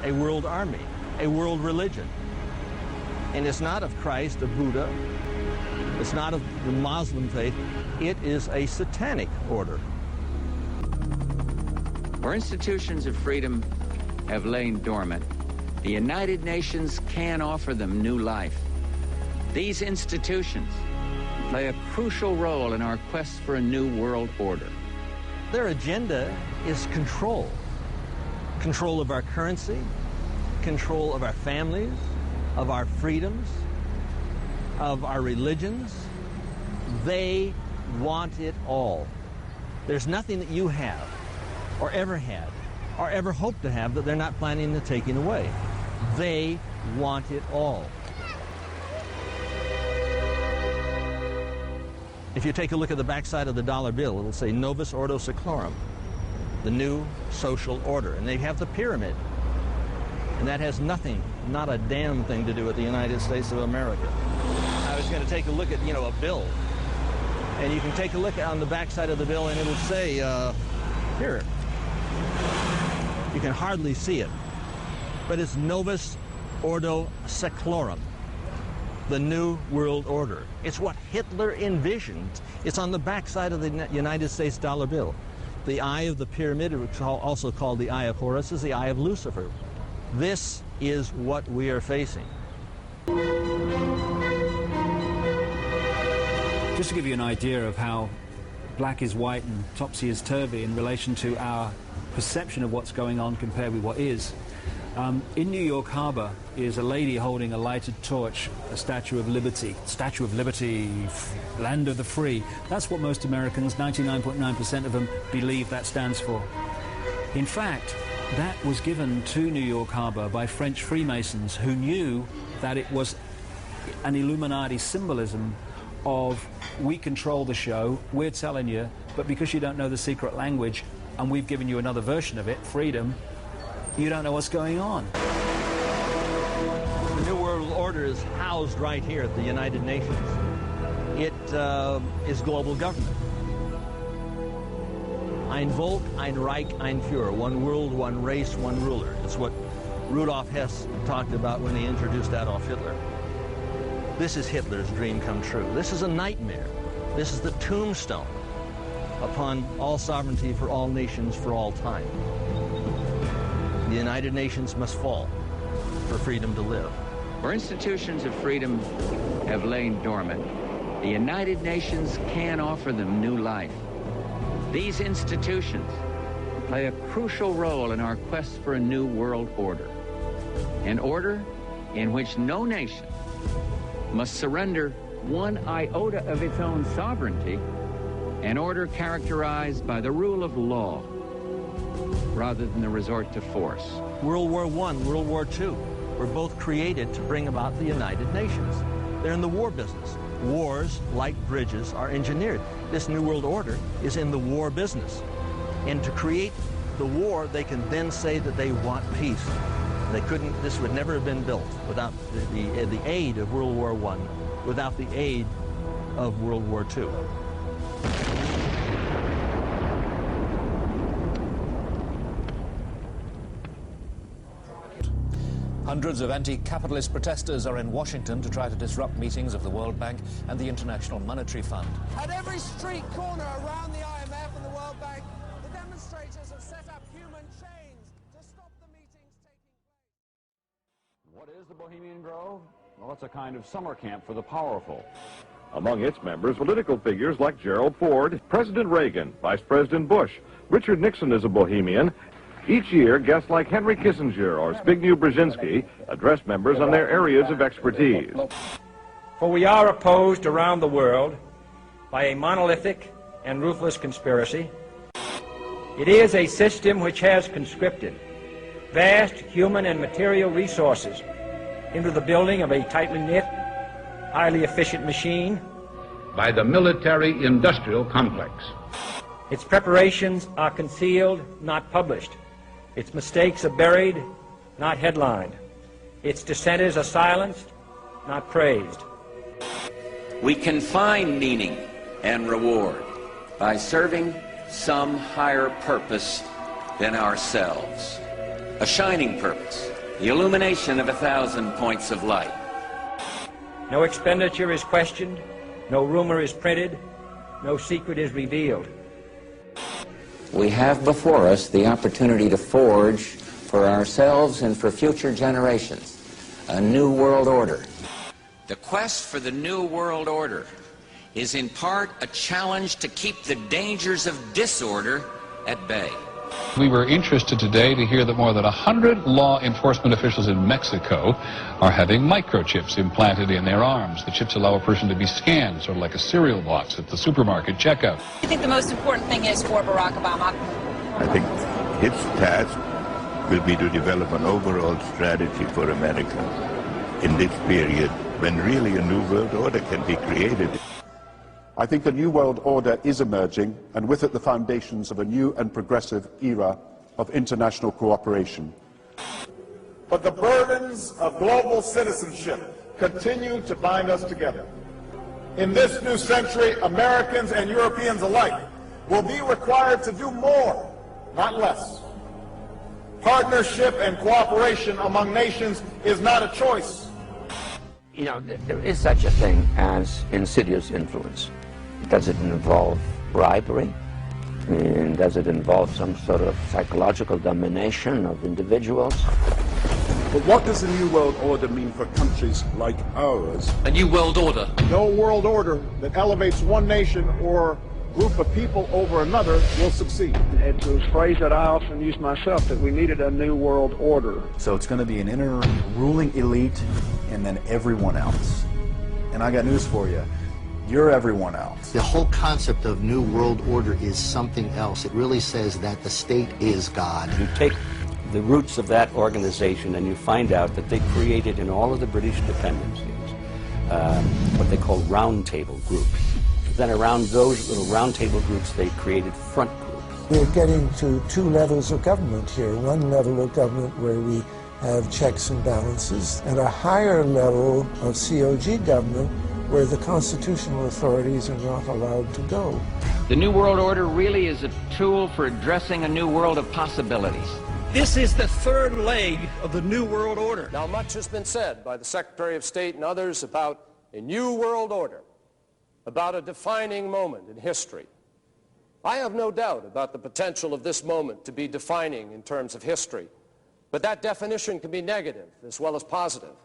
a world army, a world religion. And it's not of Christ, of Buddha, it's not of the Muslim faith, it is a satanic order. Where institutions of freedom have lain dormant, the United Nations can offer them new life. These institutions play a crucial role in our quest for a new world order. Their agenda is control. Control of our currency, control of our families, of our freedoms, of our religions. They want it all. There's nothing that you have, or ever had, or ever hope to have that they're not planning on taking away. They want it all. If you take a look at the backside of the dollar bill, it'll say Novus Ordo Seclorum, the new social order. And they have the pyramid. And that has nothing, not a damn thing to do with the United States of America. I was going to take a look at, a bill. And you can take a look on the backside of the bill and it'll say, here. You can hardly see it. But it's Novus Ordo Seclorum, the New World Order. It's what Hitler envisioned. It's on the backside of the United States dollar bill. The eye of the pyramid, which is also called the eye of Horus, is the eye of Lucifer. This is what we are facing. Just to give you an idea of how black is white and topsy is turvy in relation to our perception of what's going on compared with what is, in New York Harbor is a lady holding a lighted torch, a Statue of Liberty. Statue of Liberty, land of the free. That's what most Americans, 99.9% of them, believe that stands for. In fact, that was given to New York Harbor by French Freemasons who knew that it was an Illuminati symbolism of, we control the show, we're telling you, but because you don't know the secret language and we've given you another version of it, freedom, you don't know what's going on. The New World Order is housed right here at the United Nations. It is global government. Ein Volk, ein Reich, ein Führer. One world, one race, one ruler. It's what Rudolf Hess talked about when he introduced Adolf Hitler. This is Hitler's dream come true. This is a nightmare. This is the tombstone upon all sovereignty for all nations for all time. The United Nations must fall for freedom to live. Where institutions of freedom have lain dormant, the United Nations can offer them new life. These institutions play a crucial role in our quest for a new world order. An order in which no nation must surrender one iota of its own sovereignty, an order characterized by the rule of law rather than the resort to force. World War I, World War II were both created to bring about the United Nations. They're in the war business. Wars, like bridges, are engineered. This New World Order is in the war business. And to create the war, they can then say that they want peace. They couldn't, this would never have been built without the aid of World War I, without the aid of World War II. Hundreds of anti-capitalist protesters are in Washington to try to disrupt meetings of the World Bank and the International Monetary Fund. At every street corner around the IMF and the World Bank, the demonstrators have set up human chains to stop the meetings taking place. What is the Bohemian Grove? Well, it's a kind of summer camp for the powerful. Among its members, political figures like Gerald Ford, President Reagan, Vice President Bush, Richard Nixon is a Bohemian. Each year, guests like Henry Kissinger or Zbigniew Brzezinski address members on their areas of expertise. For we are opposed around the world by a monolithic and ruthless conspiracy. It is a system which has conscripted vast human and material resources into the building of a tightly knit, highly efficient machine. By the military-industrial complex. Its preparations are concealed, not published. Its mistakes are buried, not headlined. Its dissenters are silenced, not praised. We can find meaning and reward by serving some higher purpose than ourselves. A shining purpose the illumination of 1,000 points of light. No expenditure is questioned, no rumor is printed, no secret is revealed. We have before us the opportunity to forge for ourselves and for future generations a new world order. The quest for the new world order is in part a challenge to keep the dangers of disorder at bay. We were interested today to hear that more than 100 law enforcement officials in Mexico are having microchips implanted in their arms. The chips allow a person to be scanned, sort of like a cereal box at the supermarket checkout. I think the most important thing is for Barack Obama. I think his task will be to develop an overall strategy for America in this period when really a new world order can be created. I think a new world order is emerging, and with it the foundations of a new and progressive era of international cooperation. But the burdens of global citizenship continue to bind us together. In this new century, Americans and Europeans alike will be required to do more, not less. Partnership and cooperation among nations is not a choice. You know, there is such a thing as insidious influence. Does it involve bribery? And does it involve some sort of psychological domination of individuals? But what does the New World Order mean for countries like ours? A new world order. No world order that elevates one nation or group of people over another will succeed. It's a phrase that I often use myself, that we needed a new world order. So it's going to be an inner ruling elite and then everyone else. And I got news for you. You're everyone else. The whole concept of New World Order is something else. It really says that the state is God. You take the roots of that organization and you find out that they created in all of the British dependencies what they call round table groups. Then around those little round table groups they created front groups. We're getting to two levels of government here. One level of government where we have checks and balances, and a higher level of COG government where the constitutional authorities are not allowed to go. The New World Order really is a tool for addressing a new world of possibilities. This is the third leg of the New World Order. Now, much has been said by the Secretary of State and others about a new world order, about a defining moment in history. I have no doubt about the potential of this moment to be defining in terms of history, but that definition can be negative as well as positive.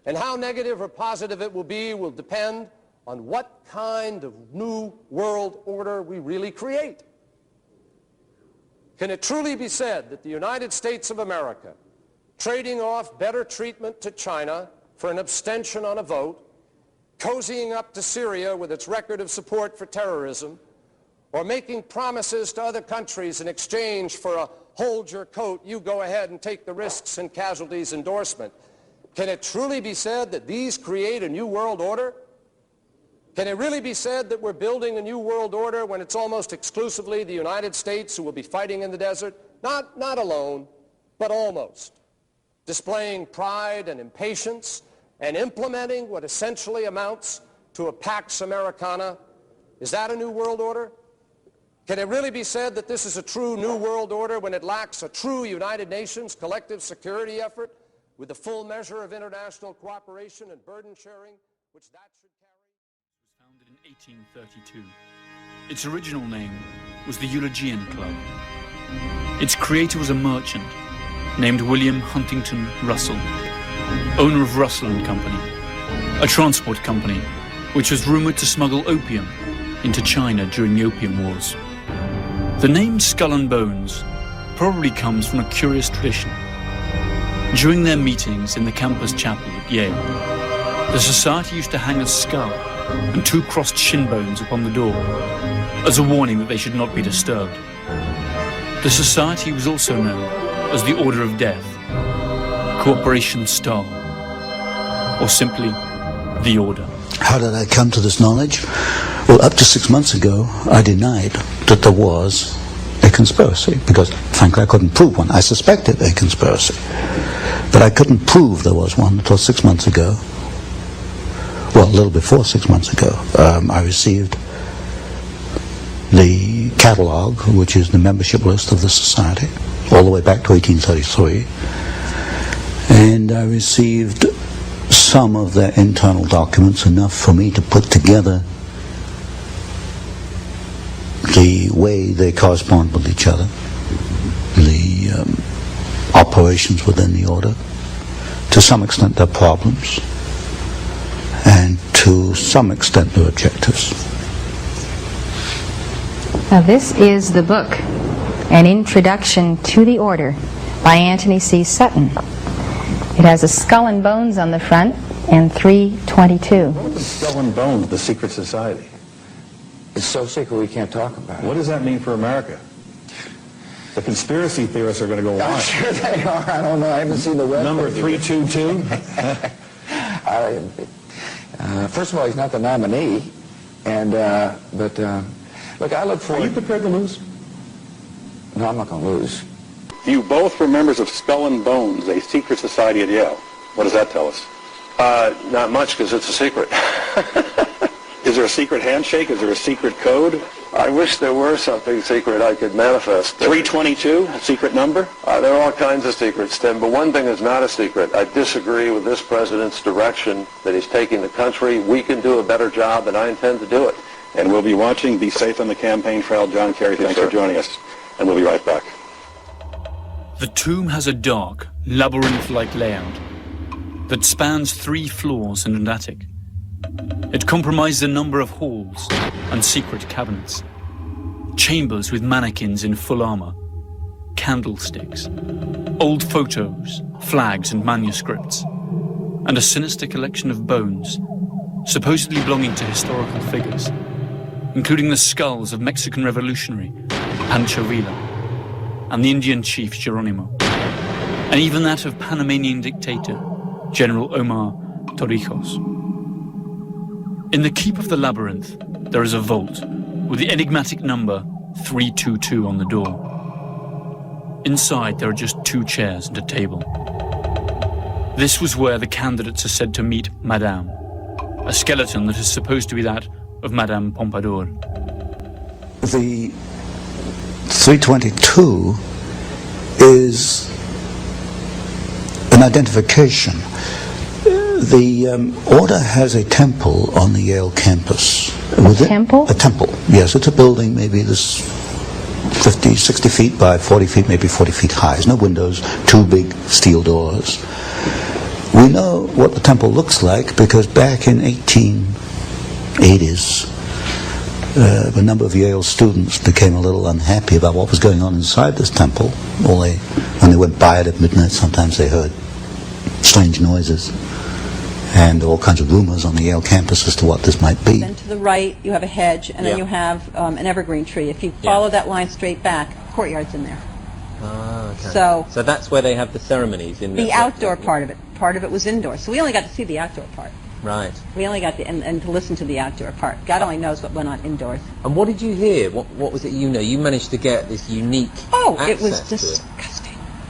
And how negative or positive it will be will depend on what kind of new world order we really create. Can it truly be said that the United States of America, trading off better treatment to China for an abstention on a vote, cozying up to Syria with its record of support for terrorism, or making promises to other countries in exchange for a hold your coat, you go ahead and take the risks and casualties endorsement, can it truly be said that these create a new world order? Can it really be said that we're building a new world order when it's almost exclusively the United States who will be fighting in the desert? Not alone, but almost. Displaying pride and impatience and implementing what essentially amounts to a Pax Americana. Is that a new world order? Can it really be said that this is a true new world order when it lacks a true United Nations collective security effort with the full measure of international cooperation and burden sharing, which that should carry? It was founded in 1832. Its original name was the Eulogian Club. Its creator was a merchant named William Huntington Russell, owner of Russell and Company, a transport company which was rumored to smuggle opium into China during the Opium Wars. The name Skull and Bones probably comes from a curious tradition. During their meetings in the campus chapel at Yale, the society used to hang a skull and two crossed shin bones upon the door as a warning that they should not be disturbed. The society was also known as the Order of Death, Cooperation Star, or simply the Order. How did I come to this knowledge? Well, up to 6 months ago, I denied that there was a conspiracy, because frankly I couldn't prove one. I suspected a conspiracy, but I couldn't prove there was one until 6 months ago. Well, a little before 6 months ago, I received the catalogue, which is the membership list of the society, all the way back to 1833. And I received some of their internal documents, enough for me to put together the way they correspond with each other, the operations within the order, to some extent their problems, and to some extent their objectives. Now this is the book, An Introduction to the Order, by Anthony C. Sutton. It has a skull and bones on the front and 322. What is the skull and bones of the secret society? It's so secret we can't talk about it. What does that mean for America? The conspiracy theorists are going to go on. I'm sure they are. I don't know. I haven't seen the web. Number 322? First of all, he's not the nominee. And, look, I look forward... Are you prepared to lose? No, I'm not going to lose. You both were members of Skull and Bones, a secret society at Yale. What does that tell us? Not much, because it's a secret. Is there a secret handshake? Is there a secret code? I wish there were something secret I could manifest. 322, a secret number? There are all kinds of secrets, Tim, but one thing is not a secret. I disagree with this president's direction that he's taking the country. We can do a better job, and I intend to do it. And we'll be watching. Be safe on the campaign trail. John Kerry, thanks for joining us. And we'll be right back. The tomb has a dark, labyrinth-like layout that spans 3 floors and an attic. It compromises a number of halls and secret cabinets, chambers with mannequins in full armor, candlesticks, old photos, flags and manuscripts, and a sinister collection of bones, supposedly belonging to historical figures, including the skulls of Mexican revolutionary Pancho Villa and the Indian chief Geronimo, and even that of Panamanian dictator General Omar Torrijos. In the keep of the labyrinth, there is a vault with the enigmatic number 322 on the door. Inside, there are just 2 chairs and a table. This was where the candidates are said to meet Madame, a skeleton that is supposed to be that of Madame Pompadour. The 322 is an identification. The order has a temple on the Yale campus. Temple? A temple, yes. It's a building maybe this 50, 60 feet by 40 feet, maybe 40 feet high. There's no windows, 2 big steel doors. We know what the temple looks like because back in 1880s, a number of Yale students became a little unhappy about what was going on inside this temple. When they went by it at midnight, sometimes they heard strange noises and all kinds of rumors on the Yale campus as to what this might be. Then to the right, you have a hedge, and then you have an evergreen tree. If you follow that line straight back, courtyard's in there. Ah, okay. So that's where they have the ceremonies in the outdoor part of it. Part of it was indoor, so we only got to see the outdoor part. Right. We only got and to listen to the outdoor part. God only knows what went on indoors. And what did you hear? What was it you know? You managed to get this unique it was access to it. disgusting.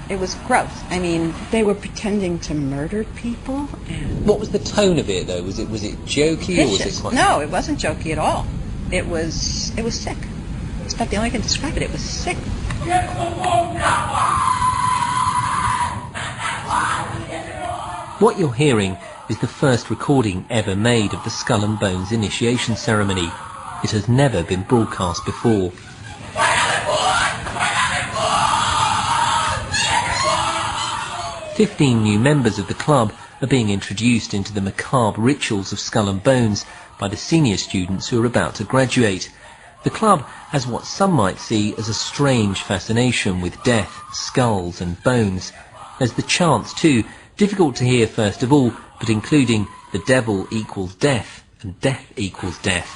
It was gross. I mean, they were pretending to murder people. And What was the tone of it, though? Was it jokey or was it quite... No, it wasn't jokey at all. It was sick. It's about the only way I can describe it. It was sick. What you're hearing is the first recording ever made of the Skull and Bones initiation ceremony. It has never been broadcast before. 15 new members of the club are being introduced into the macabre rituals of Skull and Bones by the senior students who are about to graduate. The club has what some might see as a strange fascination with death, skulls and bones. There's the chants too, difficult to hear first of all, but including the devil equals death and death equals death.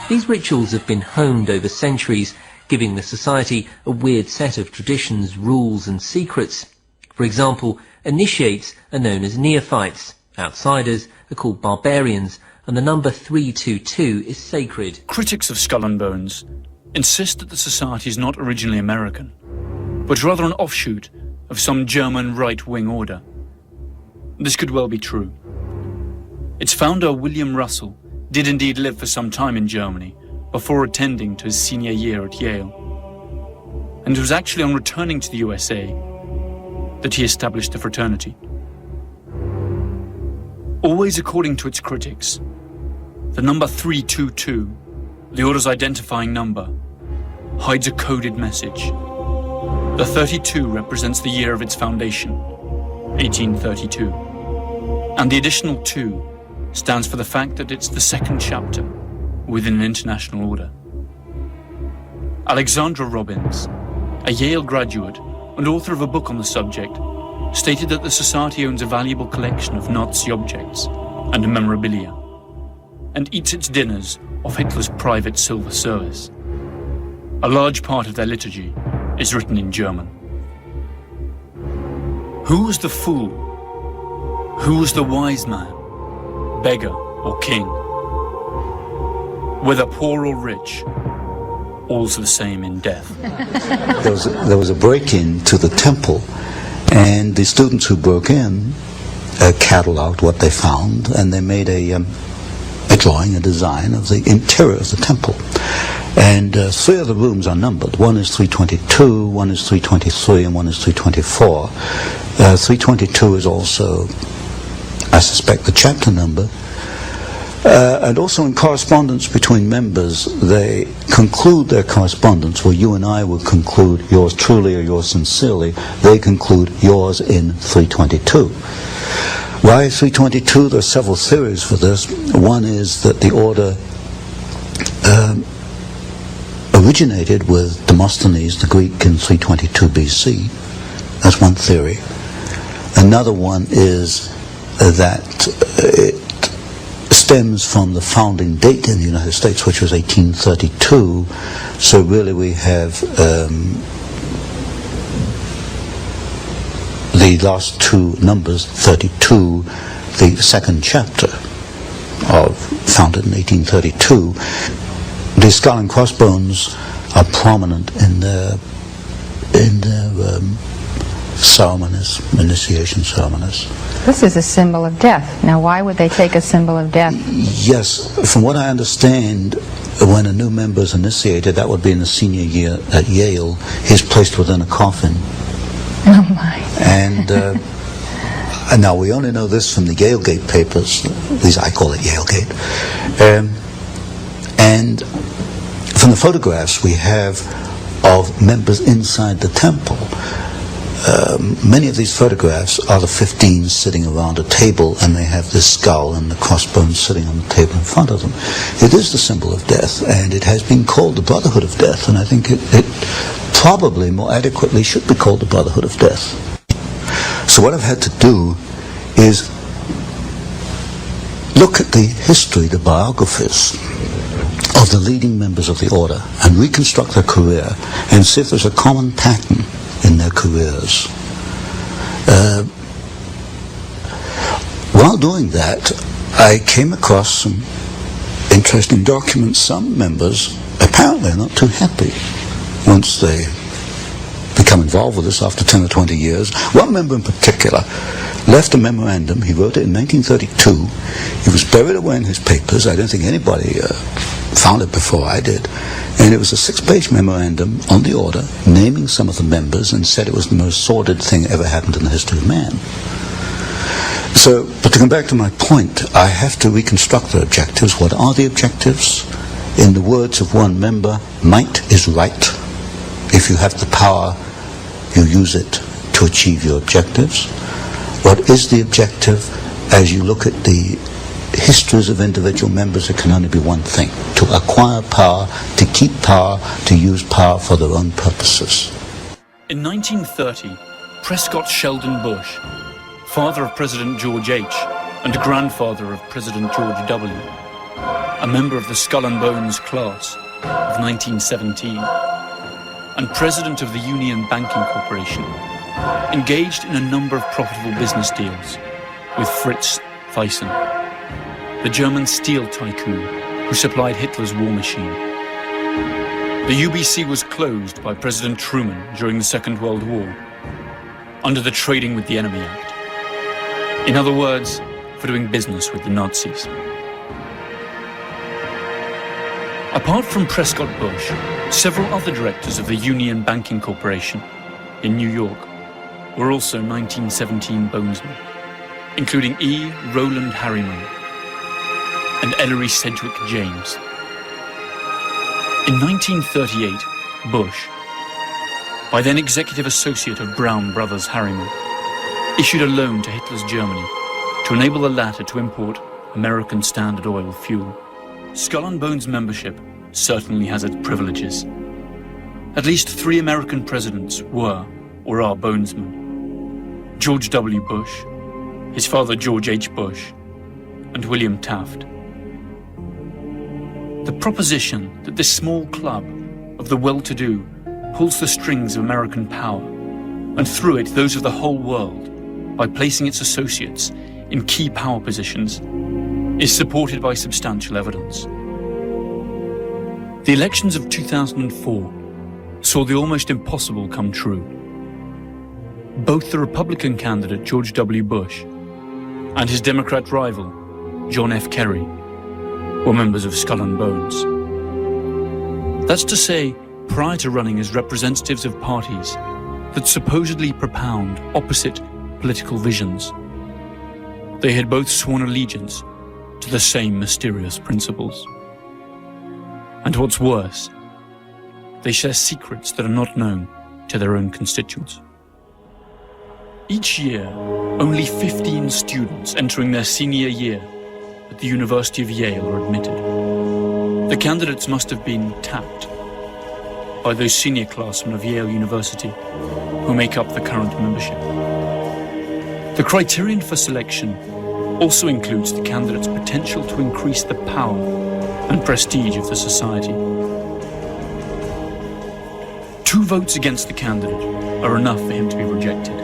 These rituals have been honed over centuries, giving the society a weird set of traditions, rules and secrets. For example, initiates are known as neophytes, outsiders are called barbarians, and the number 322 is sacred. Critics of Skull and Bones insist that the society is not originally American, but rather an offshoot of some German right-wing order. This could well be true. Its founder, William Russell, did indeed live for some time in Germany before attending to his senior year at Yale. And it was actually on returning to the USA that he established the fraternity. Always according to its critics, the number 322, the order's identifying number, hides a coded message. The 32 represents the year of its foundation, 1832. And the additional 2 stands for the fact that it's the second chapter within an international order. Alexandra Robbins, a Yale graduate and author of a book on the subject, stated that the society owns a valuable collection of Nazi objects and memorabilia, and eats its dinners off Hitler's private silver service. A large part of their liturgy is written in German. Who was the fool? Who was the wise man, beggar or king? Whether poor or rich, all's the same in death. There was a break-in to the temple, and the students who broke in cataloged what they found, and they made a drawing, a design of the interior of the temple. And 3 of the rooms are numbered. One is 322, one is 323, and one is 324. 322 is also, I suspect, the chapter number. And also in correspondence between members, they conclude their correspondence where you and I would conclude yours truly or yours sincerely. They conclude yours in 322. Why 322? There are several theories for this. One is that the order originated with Demosthenes, the Greek, in 322 BC. That's one theory. Another one is that it stems from the founding date in the United States, which was 1832. So really we have the last 2 numbers, 32, the second chapter, founded in 1832. The skull and crossbones are prominent in their ceremonies, initiation ceremonies. This is a symbol of death. Now, why would they take a symbol of death? Yes, from what I understand, when a new member is initiated, that would be in the senior year at Yale, he's placed within a coffin. Oh my. And now we only know this from the Yalegate papers, at least I call it Yalegate. And from the photographs we have of members inside the temple, many of these photographs are the 15 sitting around a table, and they have this skull and the crossbones sitting on the table in front of them. It is the symbol of death, and it has been called the Brotherhood of Death, and I think it probably more adequately should be called the Brotherhood of Death. So what I've had to do is look at the history, the biographies of the leading members of the order, and reconstruct their career and see if there's a common pattern in their careers. While doing that, I came across some interesting documents. Some members apparently are not too happy once they become involved with this after 10 or 20 years. One member in particular left a memorandum. He wrote it in 1932. It was buried away in his papers. I don't think anybody found it before I did. And it was a 6-page memorandum on the order, naming some of the members, and said it was the most sordid thing ever happened in the history of man. So, but to come back to my point, I have to reconstruct the objectives. What are the objectives? In the words of one member, might is right. If you have the power, you use it to achieve your objectives. What is the objective? As you look at the histories of individual members, it can only be one thing: to acquire power, to keep power, to use power for their own purposes. In 1930, Prescott Sheldon Bush, father of President George H. and grandfather of President George W., a member of the Skull and Bones class of 1917, and president of the Union Banking Corporation, engaged in a number of profitable business deals with Fritz Thyssen, the German steel tycoon who supplied Hitler's war machine. The UBC was closed by President Truman during the Second World War under the Trading with the Enemy Act. In other words, for doing business with the Nazis. Apart from Prescott Bush, several other directors of the Union Banking Corporation in New York were also 1917 bonesmen, including E. Rowland Harriman and Ellery Sedgwick James. In 1938, Bush, by then executive associate of Brown Brothers Harriman, issued a loan to Hitler's Germany to enable the latter to import American Standard Oil fuel. Skull and Bones membership certainly has its privileges. At least 3 American presidents were or are bonesmen: George W. Bush, his father George H. Bush, and William Taft. The proposition that this small club of the well-to-do pulls the strings of American power, and through it those of the whole world, by placing its associates in key power positions, is supported by substantial evidence. The elections of 2004 saw the almost impossible come true. Both the Republican candidate George W. Bush and his Democrat rival, John F. Kerry, were members of Skull and Bones. That's to say, prior to running as representatives of parties that supposedly propound opposite political visions, they had both sworn allegiance to the same mysterious principles. And what's worse, they share secrets that are not known to their own constituents. Each year, only 15 students entering their senior year at the University of Yale are admitted. The candidates must have been tapped by those senior classmen of Yale University who make up the current membership. The criterion for selection also includes the candidate's potential to increase the power and prestige of the society. 2 votes against the candidate are enough for him to be rejected.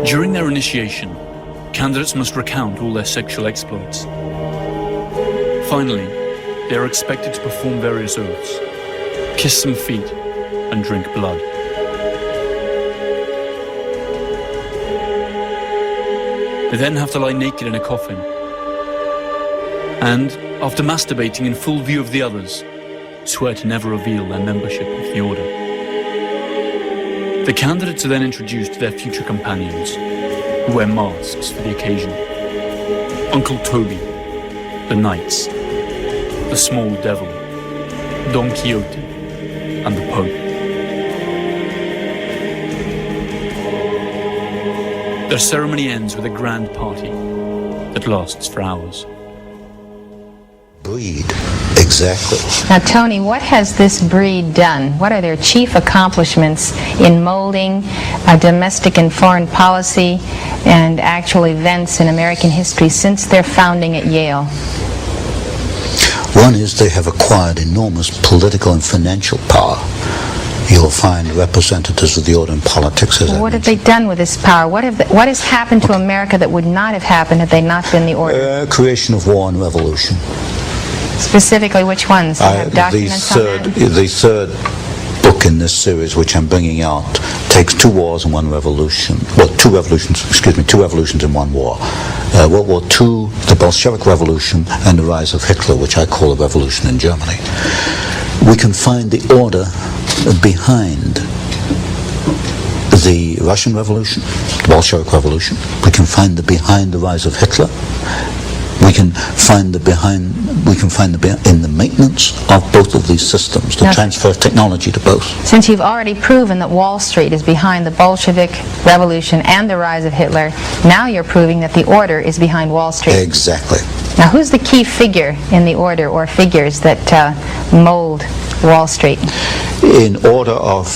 During their initiation, candidates must recount all their sexual exploits. Finally, they are expected to perform various oaths, kiss some feet, and drink blood. They then have to lie naked in a coffin, and, after masturbating in full view of the others, swear to never reveal their membership of the order. The candidates are then introduced to their future companions, who wear masks for the occasion. Uncle Toby, the Knights, the Small Devil, Don Quixote, and the Pope. Their ceremony ends with a grand party that lasts for hours. Breed, exactly. Now, Tony, what has this breed done? What are their chief accomplishments in molding domestic and foreign policy and actual events in American history since their founding at Yale? One is they have acquired enormous political and financial power. You'll find representatives of the order in politics. What have they done with this power? What has happened to America that would not have happened had they not been the order? Creation of war and revolution. Specifically, which ones? The third book in this series, which I'm bringing out, takes 2 wars and 1 revolution. Well, 2 revolutions in 1 war. World War II, the Bolshevik Revolution, and the rise of Hitler, which I call a revolution in Germany. We can find the order behind the Russian Revolution, the Bolshevik Revolution. We can find behind the rise of Hitler. We can find in the maintenance of both of these systems, the transfer of technology to both. Since you've already proven that Wall Street is behind the Bolshevik Revolution and the rise of Hitler, now you're proving that the order is behind Wall Street. Exactly. Now, who's the key figure in the order or figures that mold Wall Street? In order of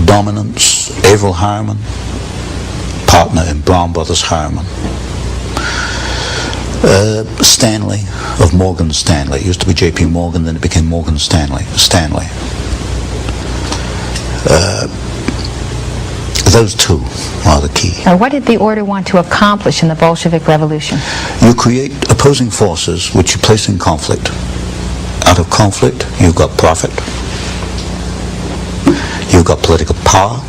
dominance, Averell Harriman, partner in Brown Brothers Harriman. Stanley of Morgan Stanley. It used to be J.P. Morgan, then it became Morgan Stanley. Those 2 are the key. Now, what did the order want to accomplish in the Bolshevik Revolution? You create opposing forces which you place in conflict. Out of conflict, you've got profit, you've got political power,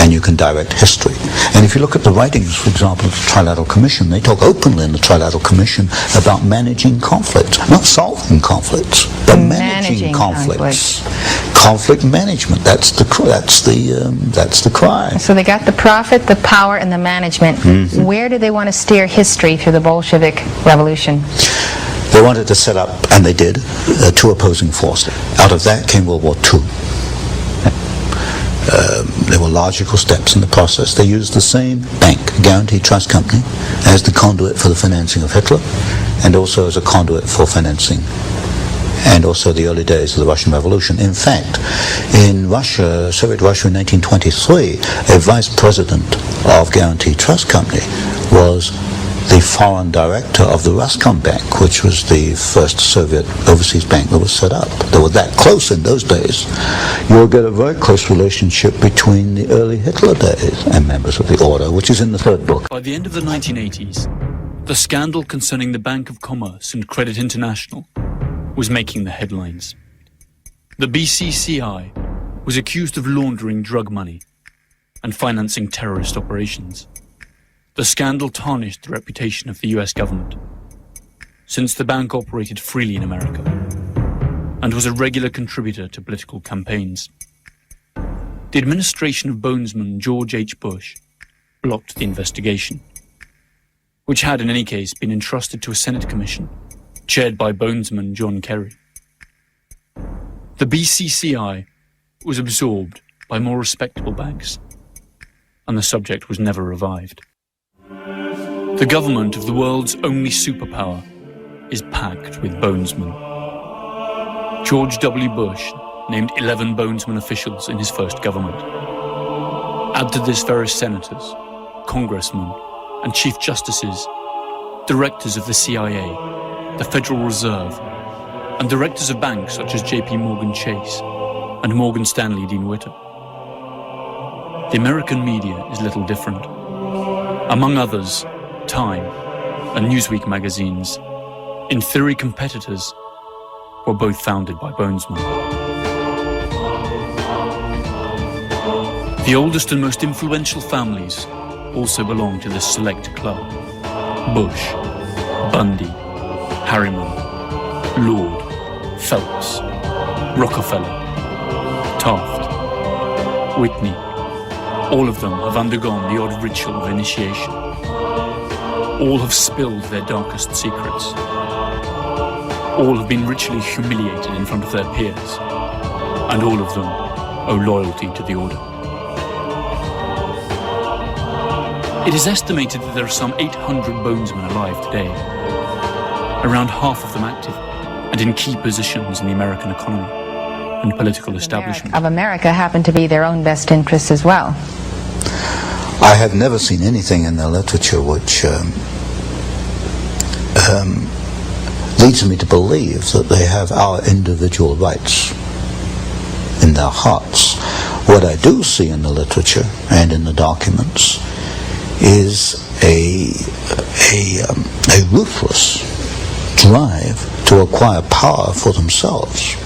and you can direct history. And if you look at the writings, for example, of the Trilateral Commission, they talk openly in the Trilateral Commission about managing conflict, not solving conflicts, but managing conflicts. Conflict management, that's the cry. So they got the profit, the power, and the management. Where do they want to steer history through the Bolshevik Revolution? They wanted to set up, and they did, two opposing forces. Out of that came World War II. There were logical steps in the process. They used the same bank, Guaranteed Trust Company, as the conduit for the financing of Hitler, and also as a conduit for financing, and also the early days of the Russian Revolution. In fact, in Russia, Soviet Russia in 1923, a vice president of Guaranteed Trust Company was the foreign director of the Roscom Bank, which was the first Soviet overseas bank that was set up. They were that close in those days. You'll get a very close relationship between the early Hitler days and members of the order, which is in the third book. By the end of the 1980s, the scandal concerning the Bank of Commerce and Credit International was making the headlines. The BCCI was accused of laundering drug money and financing terrorist operations. The scandal tarnished the reputation of the US government, since the bank operated freely in America and was a regular contributor to political campaigns. The administration of Bonesman George H. Bush blocked the investigation, which had in any case been entrusted to a Senate commission chaired by Bonesman John Kerry. The BCCI was absorbed by more respectable banks, and the subject was never revived. The government of the world's only superpower is packed with bonesmen. George W. Bush named 11 bonesman officials in his first government. Add to this various senators, congressmen, and chief justices, directors of the CIA, the Federal Reserve, and directors of banks such as J.P. Morgan Chase and Morgan Stanley Dean Witter. The American media is little different. Among others, Time and Newsweek magazines, in theory competitors, were both founded by bonesmen. The oldest and most influential families also belong to this select club. Bush, Bundy, Harriman, Lord, Phelps, Rockefeller, Taft, Whitney. All of them have undergone the odd ritual of initiation. All have spilled their darkest secrets. All have been ritually humiliated in front of their peers. And all of them owe loyalty to the order. It is estimated that there are some 800 bonesmen alive today, around half of them active and in key positions in the American economy and political establishment. Of America happen to be their own best interests as well. I have never seen anything in their literature which leads me to believe that they have our individual rights in their hearts. What I do see in the literature and in the documents is a ruthless drive to acquire power for themselves.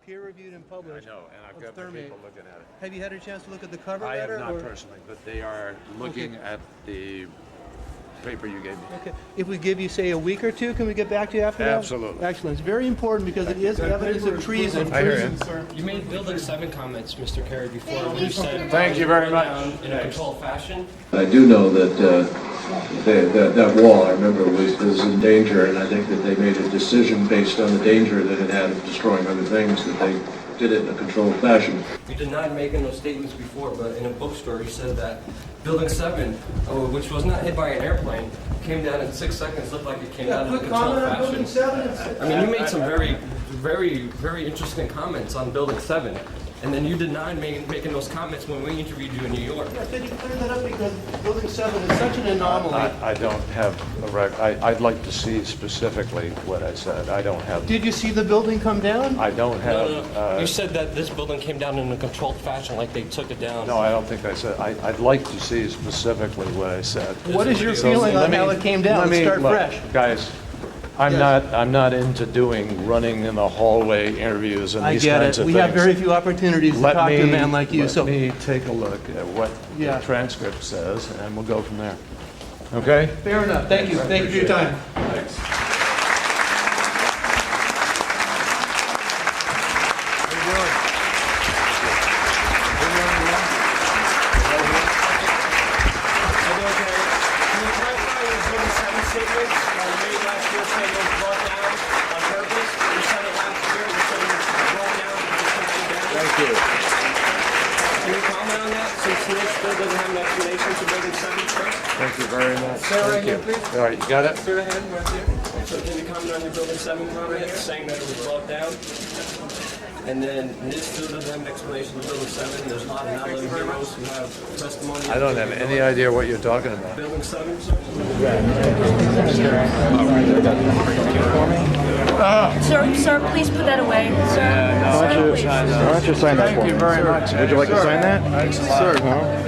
Peer-reviewed and published. I know, and I've got the people looking at it. Have you had a chance to look at the cover I letter? have not personally, but they are looking at the paper you gave me. Okay. If we give you, say, a week or two, can we get back to you after that? Absolutely. Excellent. It's very important because it is evidence of treason. I hear you. You made Building 7 comments, Mr. Kerry, before when you said Thank you very much. In a controlled fashion. I do know that that wall, I remember, was in danger, and I think that they made a decision based on the danger that it had of destroying other things, that they did it in a controlled fashion. You denied making those statements before, but in a bookstore you said that Building 7, which was not hit by an airplane, came down in 6 seconds, looked like it came down in a controlled fashion. I mean, you made some very interesting comments on Building 7. And then you denied making those comments when we interviewed you in New York. Yeah, could you clear that up, because Building 7 is such an anomaly. I don't have a record. I'd like to see specifically what I said. I don't have. Did you see the building come down? I don't have. No. You said that this building came down in a controlled fashion, like they took it down. No, I don't think I said. I'd like to see specifically what I said. What is your feeling on how it came down? Let's start fresh. Guys, I'm not into running in the hallway interviews and these kinds of things. We have very few opportunities to talk to a man like you. Let me take a look at what the transcript says, and we'll go from there. Okay? Fair enough. Thank you. Thank you for your time. Thanks. Thank you very much. Thank you. All right, you got it? Go ahead, right here. So can you comment on your Building 7 comment, saying that it was brought down? And then this still doesn't have an explanation of Building 7. There's a lot of non-living heroes who have testimony. I don't have any idea what you're talking about. Building 7, sir? Sir, please put that away. Sir, please. Why don't you sign that for me? Thank you very much. Would you like to sign that? Sir,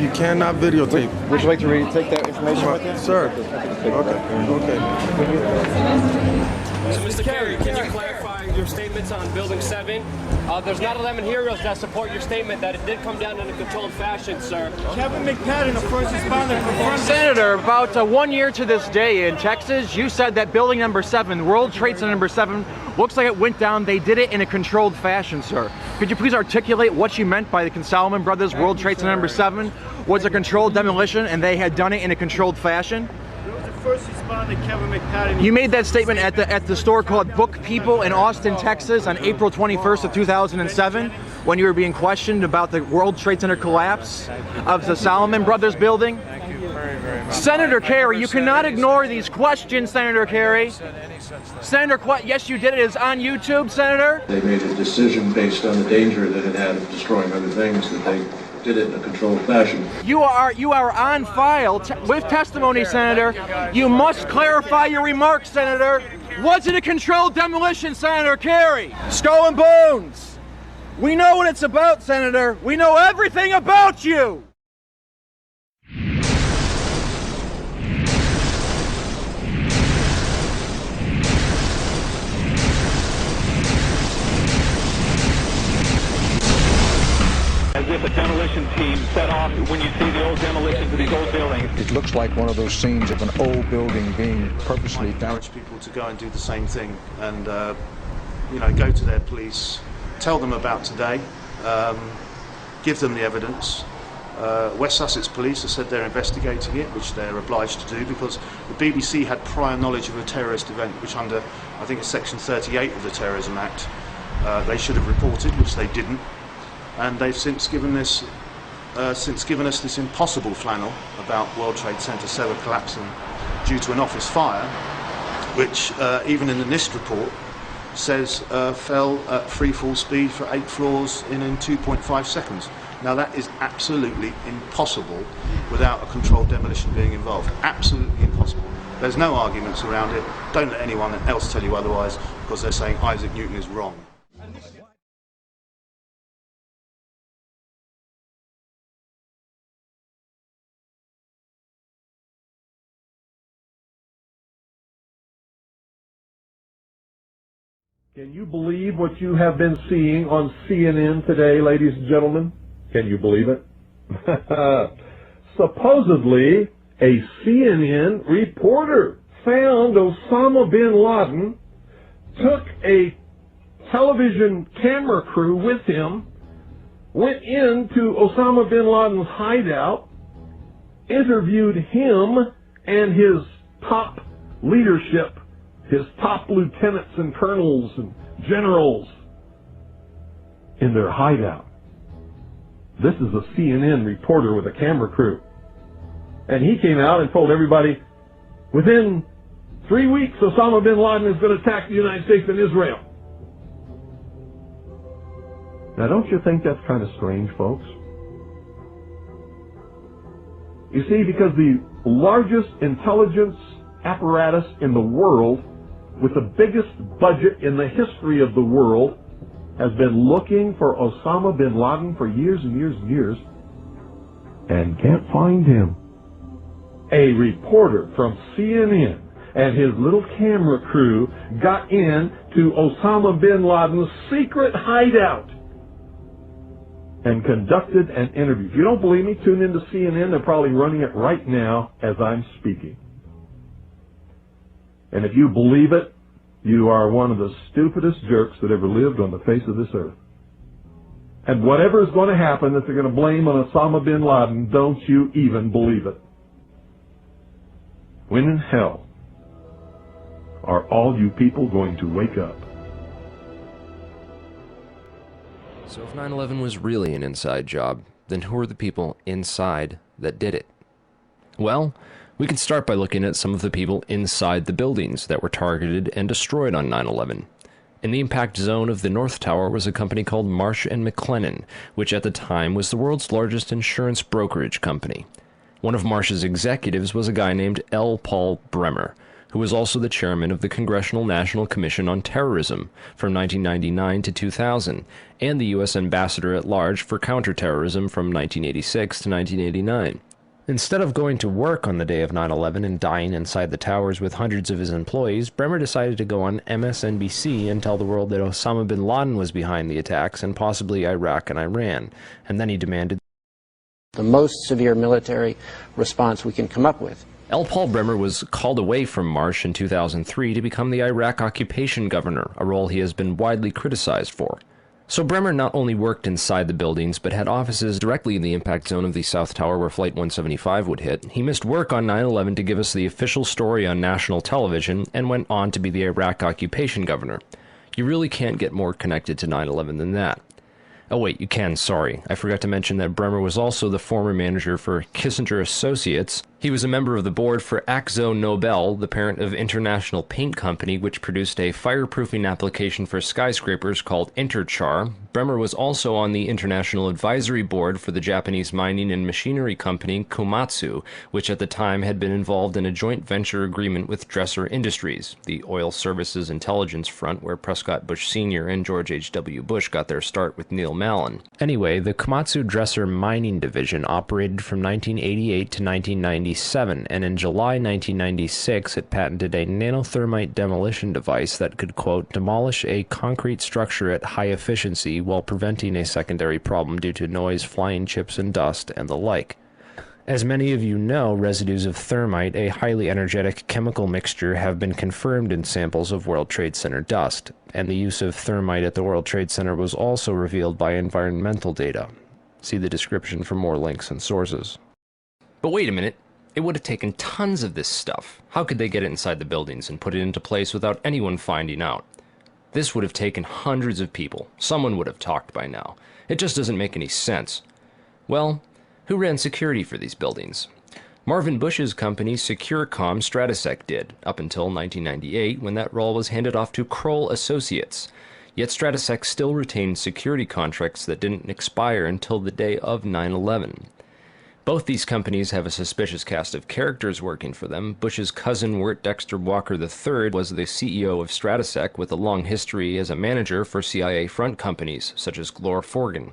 you cannot videotape. Would you like to take that information with you? Sir. Okay. So, Mr. Kerry, can you clarify your statements on Building 7? There's not 11 heroes that support your statement that it did come down in a controlled fashion, sir. Kevin McPadden, a first responder, confirmed. Senator, about 1 year to this day in Texas, you said that building number 7, World Trade Center number 7, looks like it went down. They did it in a controlled fashion, sir. Could you please articulate what you meant by the Salomon Brothers World Trade Center number 7 was a controlled demolition and they had done it in a controlled fashion? First responder Kevin McPadden. You made that statement at the store called Book People in Austin, Texas on April 21st of 2007 when you were being questioned about the World Trade Center collapse of the Salomon Brothers building. Thank you very much. Senator Kerry, you cannot ignore these questions, Senator Kerry. Senator, yes, you did it. It's on YouTube, Senator. They made a decision based on the danger that it had of destroying other things, that they did it in a controlled fashion. You are on file with testimony, Senator. You must clarify your remarks, Senator. Was it a controlled demolition, Senator Kerry? Skull and Bones. We know what it's about, Senator. We know everything about you. As if a demolition team set off when you see the old demolitions of these old buildings. It looks like one of those scenes of an old building being purposely encourage people to go and do the same thing and go to their police, tell them about today, give them the evidence. West Sussex Police have said they're investigating it, which they're obliged to do because the BBC had prior knowledge of a terrorist event, which under, I think it's Section 38 of the Terrorism Act, they should have reported, which they didn't. And they've since given us this impossible flannel about World Trade Center 7 collapsing due to an office fire, which even in the NIST report says fell at free fall speed for 8 floors in 2.5 seconds. Now that is absolutely impossible without a controlled demolition being involved. Absolutely impossible. There's no arguments around it. Don't let anyone else tell you otherwise because they're saying Isaac Newton is wrong. Can you believe what you have been seeing on CNN today, ladies and gentlemen? Can you believe it? Supposedly, a CNN reporter found Osama bin Laden, took a television camera crew with him, went into Osama bin Laden's hideout, interviewed him and his top leadership, his top lieutenants and colonels and generals in their hideout. This is a CNN reporter with a camera crew. And he came out and told everybody, within 3 weeks, Osama bin Laden is going to attack the United States and Israel. Now, don't you think that's kind of strange, folks? You see, because the largest intelligence apparatus in the world, with the biggest budget in the history of the world, has been looking for Osama bin Laden for years and years and years, and can't find him. A reporter from CNN and his little camera crew got in to Osama bin Laden's secret hideout and conducted an interview. If you don't believe me, tune into CNN. They're probably running it right now as I'm speaking. And if you believe it, you are one of the stupidest jerks that ever lived on the face of this earth. And whatever is going to happen that they're going to blame on Osama bin Laden, don't you even believe it. When in hell are all you people going to wake up? So if 9/11 was really an inside job, then who are the people inside that did it? Well, we can start by looking at some of the people inside the buildings that were targeted and destroyed on 9/11. In the impact zone of the North Tower was a company called Marsh & McLennan, which at the time was the world's largest insurance brokerage company. One of Marsh's executives was a guy named L. Paul Bremer, who was also the chairman of the Congressional National Commission on Terrorism from 1999 to 2000, and the U.S. Ambassador at Large for Counterterrorism from 1986 to 1989. Instead of going to work on the day of 9/11 and dying inside the towers with hundreds of his employees, Bremer decided to go on MSNBC and tell the world that Osama bin Laden was behind the attacks and possibly Iraq and Iran, and then he demanded the most severe military response we can come up with. L. Paul Bremer was called away from Marsh in 2003 to become the Iraq occupation governor, a role he has been widely criticized for. So Bremer not only worked inside the buildings, but had offices directly in the impact zone of the South Tower where Flight 175 would hit. He missed work on 9/11 to give us the official story on national television, and went on to be the Iraq occupation governor. You really can't get more connected to 9/11 than that. Oh wait, you can, sorry. I forgot to mention that Bremer was also the former manager for Kissinger Associates. He was a member of the board for Akzo Nobel, the parent of International Paint Company, which produced a fireproofing application for skyscrapers called Interchar. Bremer was also on the International Advisory Board for the Japanese mining and machinery company Komatsu, which at the time had been involved in a joint venture agreement with Dresser Industries, the oil services intelligence front where Prescott Bush Sr. and George H.W. Bush got their start with Neil Mallon. Anyway, the Komatsu Dresser mining division operated from 1988 to 1997, and in July 1996 it patented a nanothermite demolition device that could, quote, demolish a concrete structure at high efficiency while preventing a secondary problem due to noise, flying chips and dust, and the like. As many of you know, residues of thermite, a highly energetic chemical mixture, have been confirmed in samples of World Trade Center dust, and the use of thermite at the World Trade Center was also revealed by environmental data. See the description for more links and sources. But wait a minute. It would have taken tons of this stuff. How could they get it inside the buildings and put it into place without anyone finding out? This would have taken hundreds of people. Someone would have talked by now. It just doesn't make any sense. Well, who ran security for these buildings? Marvin Bush's company Securicom Stratesec did, up until 1998 when that role was handed off to Kroll Associates. Yet Stratesec still retained security contracts that didn't expire until the day of 9/11. Both these companies have a suspicious cast of characters working for them. Bush's cousin, Wirt Dexter Walker III, was the CEO of Stratesec with a long history as a manager for CIA front companies, such as Glor Forgan.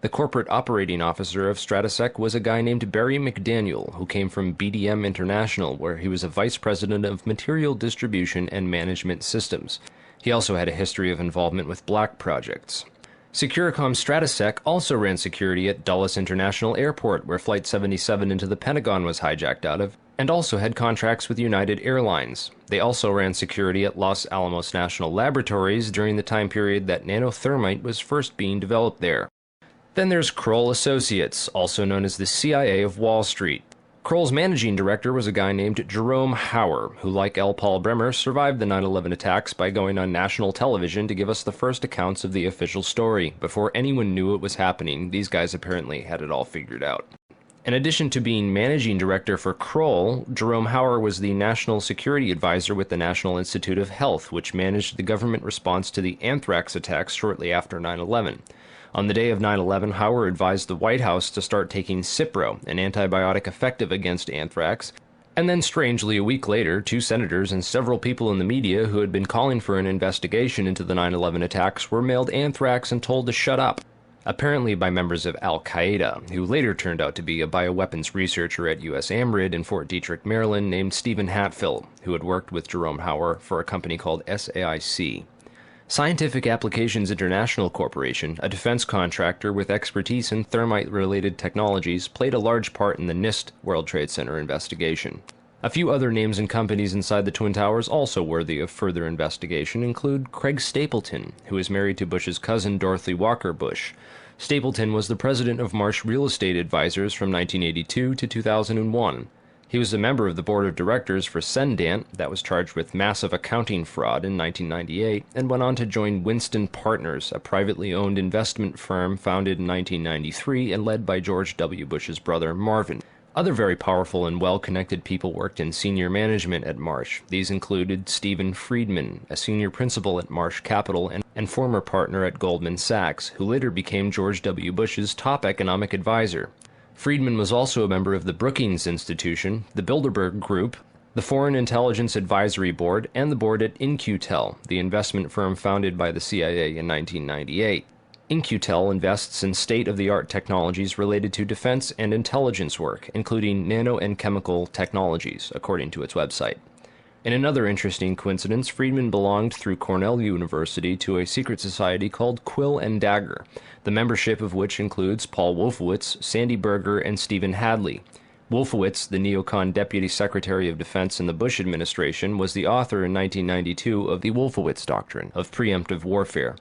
The corporate operating officer of Stratesec was a guy named Barry McDaniel, who came from BDM International, where he was a vice president of material distribution and management systems. He also had a history of involvement with black projects. Securicom Stratesec also ran security at Dulles International Airport, where Flight 77 into the Pentagon was hijacked out of, and also had contracts with United Airlines. They also ran security at Los Alamos National Laboratories during the time period that nanothermite was first being developed there. Then there's Kroll Associates, also known as the CIA of Wall Street. Kroll's managing director was a guy named Jerome Hauer, who, like L. Paul Bremer, survived the 9/11 attacks by going on national television to give us the first accounts of the official story. Before anyone knew it was happening, these guys apparently had it all figured out. In addition to being managing director for Kroll, Jerome Hauer was the national security advisor with the National Institute of Health, which managed the government response to the anthrax attacks shortly after 9/11. On the day of 9/11, Hauer advised the White House to start taking Cipro, an antibiotic effective against anthrax, and then strangely a week later, 2 senators and several people in the media who had been calling for an investigation into the 9/11 attacks were mailed anthrax and told to shut up. apparently by members of Al-Qaeda, who later turned out to be a bioweapons researcher at U.S. AMRID in Fort Detrick, Maryland, named Stephen Hatfill, who had worked with Jerome Hauer for a company called SAIC. Scientific Applications International Corporation, a defense contractor with expertise in thermite-related technologies, played a large part in the NIST World Trade Center investigation. A few other names and companies inside the Twin Towers also worthy of further investigation include Craig Stapleton, who is married to Bush's cousin Dorothy Walker Bush. Stapleton was the president of Marsh Real Estate Advisors from 1982 to 2001. He was a member of the board of directors for Cendant, that was charged with massive accounting fraud in 1998, and went on to join Winston Partners, a privately owned investment firm founded in 1993 and led by George W. Bush's brother Marvin. Other very powerful and well-connected people worked in senior management at Marsh. These included Stephen Friedman, a senior principal at Marsh Capital and former partner at Goldman Sachs, who later became George W. Bush's top economic advisor. Friedman was also a member of the Brookings Institution, the Bilderberg Group, the Foreign Intelligence Advisory Board, and the board at In-Q-Tel, the investment firm founded by the CIA in 1998. In-Q-Tel invests in state-of-the-art technologies related to defense and intelligence work, including nano and chemical technologies, according to its website. In another interesting coincidence, Friedman belonged through Cornell University to a secret society called Quill and Dagger, the membership of which includes Paul Wolfowitz, Sandy Berger, and Stephen Hadley. Wolfowitz, the neocon Deputy Secretary of Defense in the Bush administration, was the author in 1992 of the Wolfowitz Doctrine of preemptive warfare.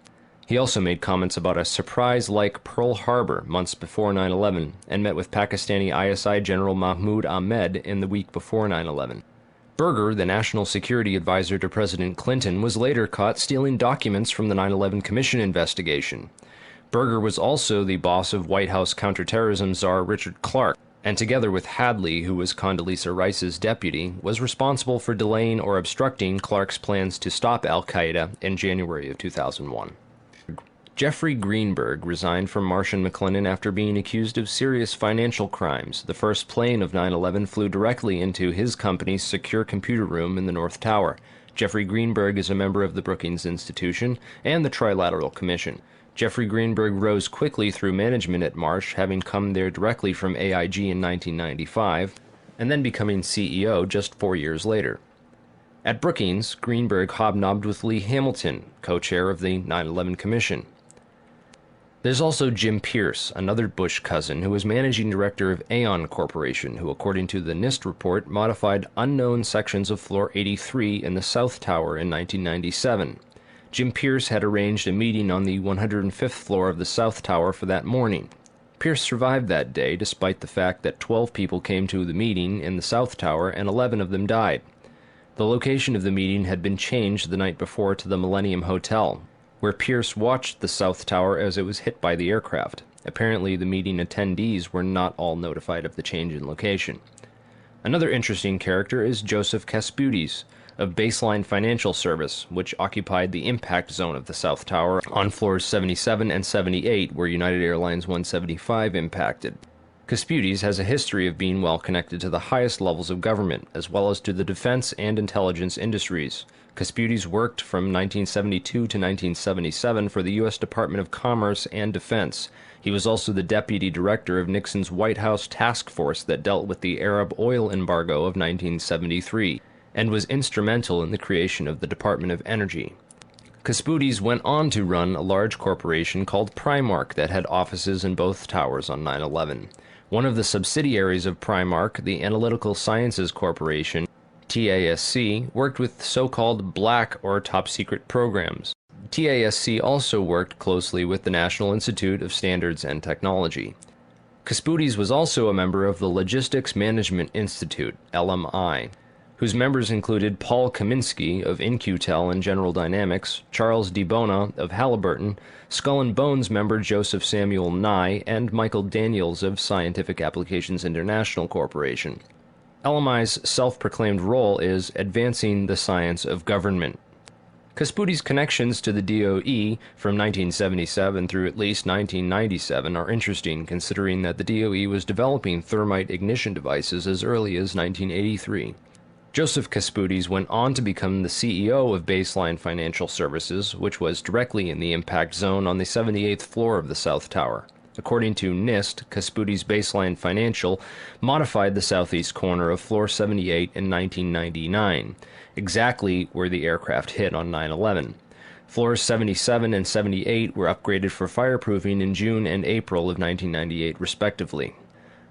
He also made comments about a surprise-like Pearl Harbor months before 9/11 and met with Pakistani ISI General Mahmoud Ahmed in the week before 9/11. Berger, the national security advisor to President Clinton, was later caught stealing documents from the 9/11 Commission investigation. Berger was also the boss of White House counterterrorism czar Richard Clarke, and together with Hadley, who was Condoleezza Rice's deputy, was responsible for delaying or obstructing Clarke's plans to stop al-Qaeda in January of 2001. Jeffrey Greenberg resigned from Marsh & McLennan after being accused of serious financial crimes. The first plane of 9/11 flew directly into his company's secure computer room in the North Tower. Jeffrey Greenberg is a member of the Brookings Institution and the Trilateral Commission. Jeffrey Greenberg rose quickly through management at Marsh, having come there directly from AIG in 1995, and then becoming CEO just 4 years later. At Brookings, Greenberg hobnobbed with Lee Hamilton, co-chair of the 9/11 Commission. There's also Jim Pierce, another Bush cousin, who was managing director of Aon Corporation, who, according to the NIST report, modified unknown sections of Floor 83 in the South Tower in 1997. Jim Pierce had arranged a meeting on the 105th floor of the South Tower for that morning. Pierce survived that day, despite the fact that 12 people came to the meeting in the South Tower and 11 of them died. The location of the meeting had been changed the night before to the Millennium Hotel, where Pierce watched the South Tower as it was hit by the aircraft. Apparently, the meeting attendees were not all notified of the change in location. Another interesting character is Joseph Kasputis, of Baseline Financial Service, which occupied the impact zone of the South Tower on floors 77 and 78, where United Airlines 175 impacted. Kasputis has a history of being well connected to the highest levels of government, as well as to the defense and intelligence industries. Kasputis worked from 1972 to 1977 for the U.S. Department of Commerce and Defense. He was also the deputy director of Nixon's White House task force that dealt with the Arab oil embargo of 1973, and was instrumental in the creation of the Department of Energy. Kasputis went on to run a large corporation called Primark that had offices in both towers on 9/11. One of the subsidiaries of Primark, the Analytical Sciences Corporation, TASC, worked with so-called black or top-secret programs. TASC also worked closely with the National Institute of Standards and Technology. Kasputis was also a member of the Logistics Management Institute, LMI, whose members included Paul Kaminsky of In-Q-Tel and General Dynamics, Charles DiBona of Halliburton, Skull and Bones member Joseph Samuel Nye, and Michael Daniels of Scientific Applications International Corporation. LMI's self-proclaimed role is advancing the science of government. Kasputis' connections to the DOE from 1977 through at least 1997 are interesting, considering that the DOE was developing thermite ignition devices as early as 1983. Joseph Kasputis went on to become the CEO of Baseline Financial Services, which was directly in the impact zone on the 78th floor of the South Tower. According to NIST, Kasputis' Baseline Financial modified the southeast corner of Floor 78 in 1999, exactly where the aircraft hit on 9/11. Floors 77 and 78 were upgraded for fireproofing in June and April of 1998, respectively.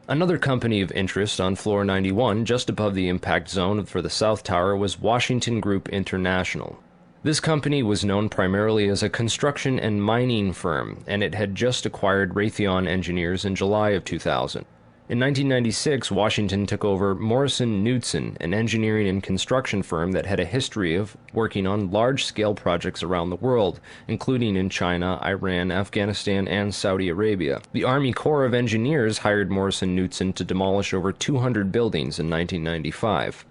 Another company of interest on Floor 91, just above the impact zone for the South Tower, was Washington Group International. This company was known primarily as a construction and mining firm, and it had just acquired Raytheon Engineers in July of 2000. In 1996, Washington took over Morrison Knudsen, an engineering and construction firm that had a history of working on large-scale projects around the world, including in China, Iran, Afghanistan, and Saudi Arabia. The Army Corps of Engineers hired Morrison Knudsen to demolish over 200 buildings in 1995.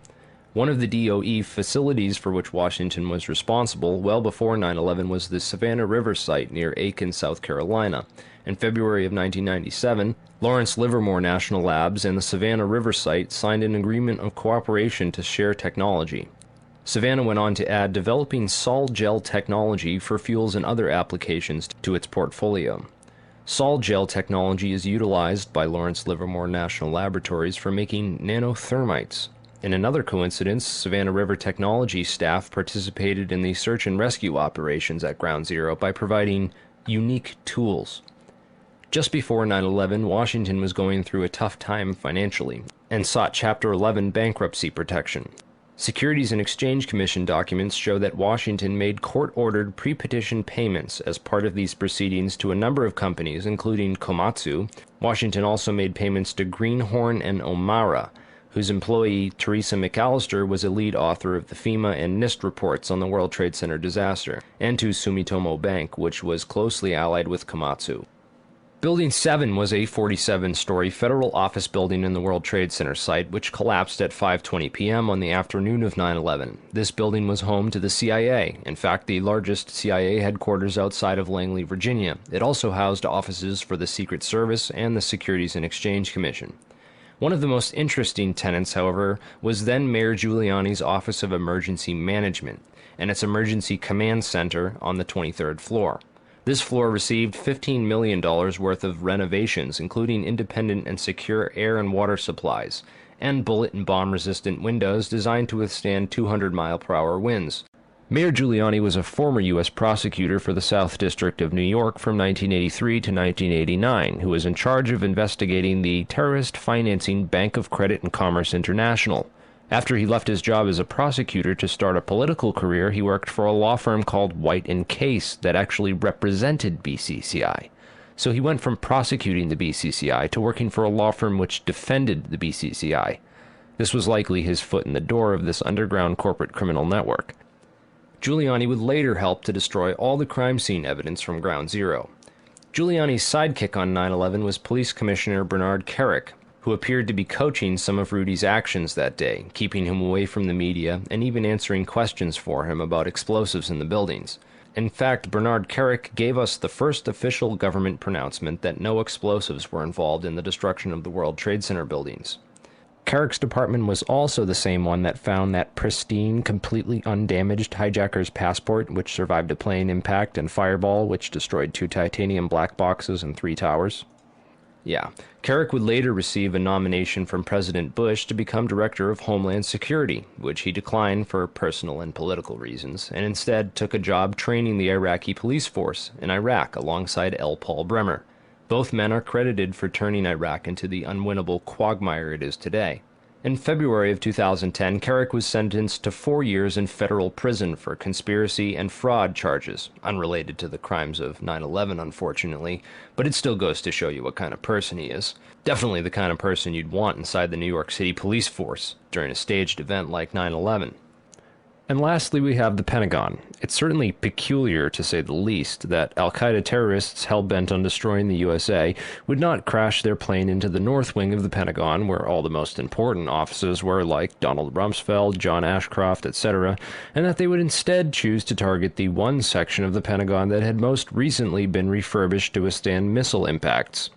One of the DOE facilities for which Washington was responsible well before 9/11 was the Savannah River site near Aiken, South Carolina. In February of 1997, Lawrence Livermore National Labs and the Savannah River site signed an agreement of cooperation to share technology. Savannah went on to add developing sol gel technology for fuels and other applications to its portfolio. Sol gel technology is utilized by Lawrence Livermore National Laboratories for making nanothermites. In another coincidence, Savannah River Technology staff participated in the search and rescue operations at Ground Zero by providing unique tools. Just before 9/11, Washington was going through a tough time financially and sought Chapter 11 bankruptcy protection. Securities and Exchange Commission documents show that Washington made court-ordered pre-petition payments as part of these proceedings to a number of companies, including Komatsu. Washington also made payments to Greenhorn and Omara, whose employee, Teresa McAllister, was a lead author of the FEMA and NIST reports on the World Trade Center disaster, and to Sumitomo Bank, which was closely allied with Komatsu. Building 7 was a 47-story federal office building in the World Trade Center site, which collapsed at 5:20 p.m. on the afternoon of 9/11. This building was home to the CIA, in fact the largest CIA headquarters outside of Langley, Virginia. It also housed offices for the Secret Service and the Securities and Exchange Commission. One of the most interesting tenants, however, was then Mayor Giuliani's Office of Emergency Management and its Emergency Command Center on the 23rd floor. This floor received $15 million worth of renovations, including independent and secure air and water supplies, and bullet and bomb-resistant windows designed to withstand 200-mile-per-hour winds. Mayor Giuliani was a former U.S. prosecutor for the South District of New York from 1983 to 1989, who was in charge of investigating the terrorist financing Bank of Credit and Commerce International. After he left his job as a prosecutor to start a political career, he worked for a law firm called White & Case that actually represented BCCI. So he went from prosecuting the BCCI to working for a law firm which defended the BCCI. This was likely his foot in the door of this underground corporate criminal network. Giuliani would later help to destroy all the crime scene evidence from Ground Zero. Giuliani's sidekick on 9/11 was Police Commissioner Bernard Kerik, who appeared to be coaching some of Rudy's actions that day, keeping him away from the media and even answering questions for him about explosives in the buildings. In fact, Bernard Kerik gave us the first official government pronouncement that no explosives were involved in the destruction of the World Trade Center buildings. Kerik's department was also the same one that found that pristine, completely undamaged hijacker's passport, which survived a plane impact, and Fireball, which destroyed 2 titanium black boxes and 3 towers. Yeah, Kerik would later receive a nomination from President Bush to become Director of Homeland Security, which he declined for personal and political reasons, and instead took a job training the Iraqi police force in Iraq alongside L. Paul Bremer. Both men are credited for turning Iraq into the unwinnable quagmire it is today. In February of 2010, Kerik was sentenced to 4 years in federal prison for conspiracy and fraud charges, unrelated to the crimes of 9/11, unfortunately, but it still goes to show you what kind of person he is. Definitely the kind of person you'd want inside the New York City police force during a staged event like 9/11. And lastly, we have the Pentagon. It's certainly peculiar, to say the least, that al-Qaeda terrorists hell-bent on destroying the USA would not crash their plane into the north wing of the Pentagon, where all the most important offices were, like Donald Rumsfeld, John Ashcroft, etc., and that they would instead choose to target the one section of the Pentagon that had most recently been refurbished to withstand missile impacts.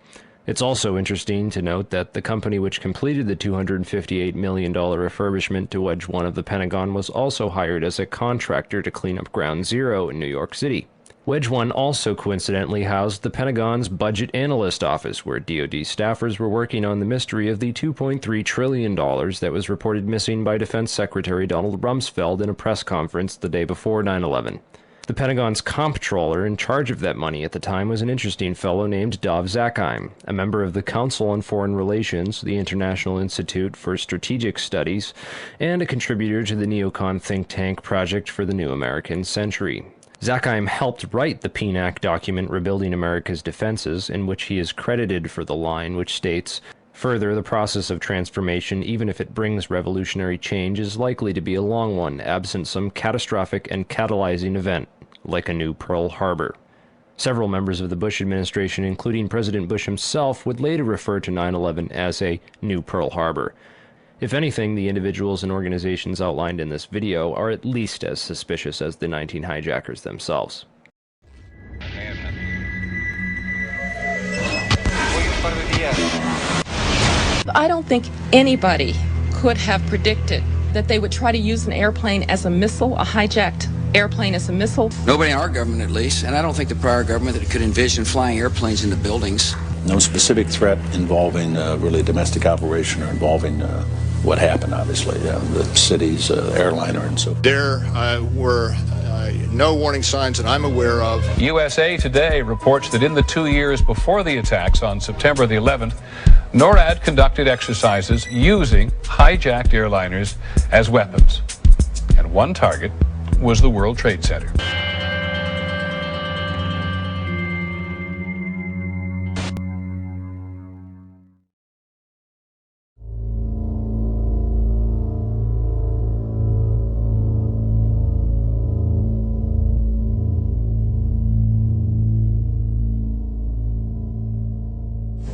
It's also interesting to note that the company which completed the $258 million refurbishment to Wedge 1 of the Pentagon was also hired as a contractor to clean up Ground Zero in New York City. Wedge 1 also coincidentally housed the Pentagon's Budget Analyst Office, where DoD staffers were working on the mystery of the $2.3 trillion that was reported missing by Defense Secretary Donald Rumsfeld in a press conference the day before 9/11. The Pentagon's comptroller in charge of that money at the time was an interesting fellow named Dov Zakheim, a member of the Council on Foreign Relations, the International Institute for Strategic Studies, and a contributor to the neocon think tank Project for the New American Century. Zakheim helped write the PNAC document Rebuilding America's Defenses, in which he is credited for the line which states, "Further, the process of transformation, even if it brings revolutionary change, is likely to be a long one, absent some catastrophic and catalyzing event, like a new Pearl Harbor." Several members of the Bush administration, including President Bush himself, would later refer to 9/11 as a new Pearl Harbor. If anything, the individuals and organizations outlined in this video are at least as suspicious as the 19 hijackers themselves. I don't think anybody could have predicted that they would try to use an airplane as a missile, a hijacked airplane as a missile. Nobody in our government, at least, and I don't think the prior government that could envision flying airplanes into buildings. No specific threat involving really a domestic operation or involving what happened, obviously, the city's airliner and so forth. There were no warning signs that I'm aware of. USA Today reports that in the 2 years before the attacks on September the 11th, NORAD conducted exercises using hijacked airliners as weapons. And one target was the World Trade Center.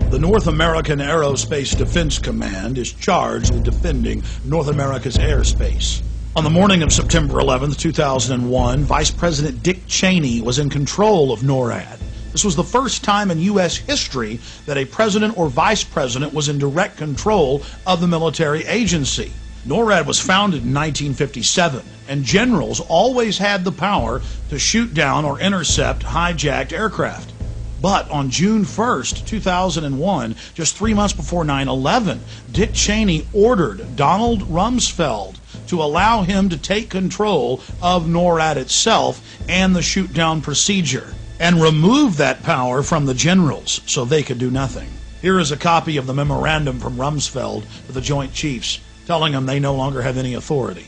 The North American Aerospace Defense Command is charged with defending North America's airspace. On the morning of September 11, 2001, Vice President Dick Cheney was in control of NORAD. This was the first time in U.S. history that a president or vice president was in direct control of the military agency. NORAD was founded in 1957, and generals always had the power to shoot down or intercept hijacked aircraft. But on June 1st, 2001, just 3 months before 9/11, Dick Cheney ordered Donald Rumsfeld to allow him to take control of NORAD itself and the shoot-down procedure, and remove that power from the generals so they could do nothing. Here is a copy of the memorandum from Rumsfeld to the Joint Chiefs, telling them they no longer have any authority.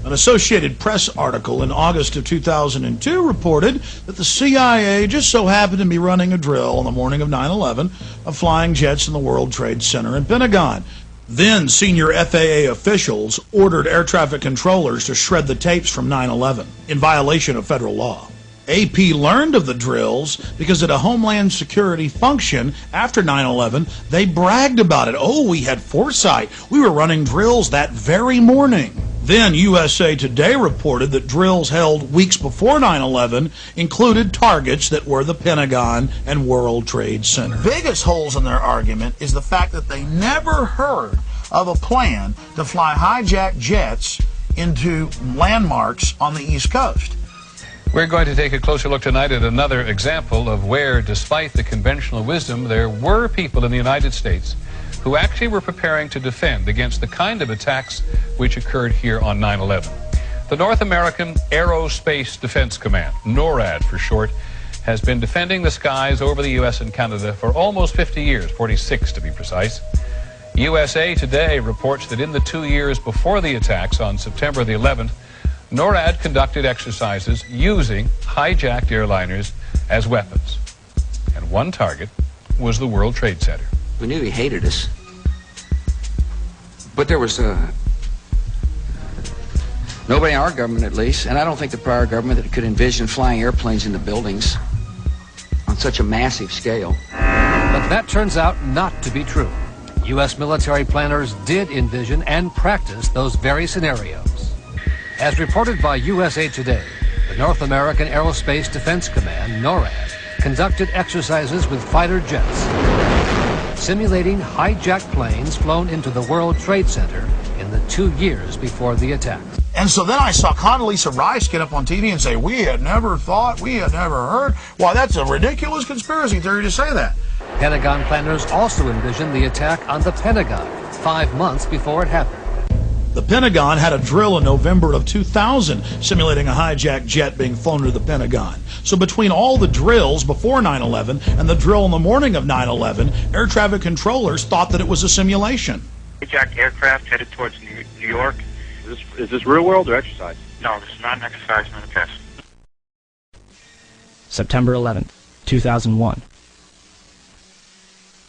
An Associated Press article in August of 2002 reported that the CIA just so happened to be running a drill on the morning of 9/11 of flying jets in the World Trade Center and Pentagon. Then senior FAA officials ordered air traffic controllers to shred the tapes from 9/11 in violation of federal law. AP learned of the drills because at a Homeland Security function after 9/11, they bragged about it. Oh, we had foresight. We were running drills that very morning. Then USA Today reported that drills held weeks before 9/11 included targets that were the Pentagon and World Trade Center. Biggest holes in their argument is the fact that they never heard of a plan to fly hijacked jets into landmarks on the East Coast. We're going to take a closer look tonight at another example of where, despite the conventional wisdom, there were people in the United States who actually were preparing to defend against the kind of attacks which occurred here on 9/11. The North American Aerospace Defense Command, NORAD for short, has been defending the skies over the U.S. and Canada for almost 50 years, 46 to be precise. USA Today reports that in the 2 years before the attacks on September the 11th, NORAD conducted exercises using hijacked airliners as weapons. And one target was the World Trade Center. We knew he hated us. But there was nobody in our government, at least, and I don't think the prior government that could envision flying airplanes into buildings on such a massive scale. But that turns out not to be true. U.S. military planners did envision and practice those very scenarios. As reported by USA Today, the North American Aerospace Defense Command, NORAD, conducted exercises with fighter jets. simulating hijacked planes flown into the World Trade Center in the 2 years before the attack. And so then I saw Condoleezza Rice get up on TV and say, we had never thought, we had never heard. Why, that's a ridiculous conspiracy theory to say that. Pentagon planners also envisioned the attack on the Pentagon 5 months before it happened. The Pentagon had a drill in November of 2000 simulating a hijacked jet being flown to the Pentagon. So between all the drills before 9/11 and the drill in the morning of 9/11, air traffic controllers thought that it was a simulation. Hijacked aircraft headed towards New York. Is this real world or exercise? No, this is not an exercise, not a test. September 11th, 2001.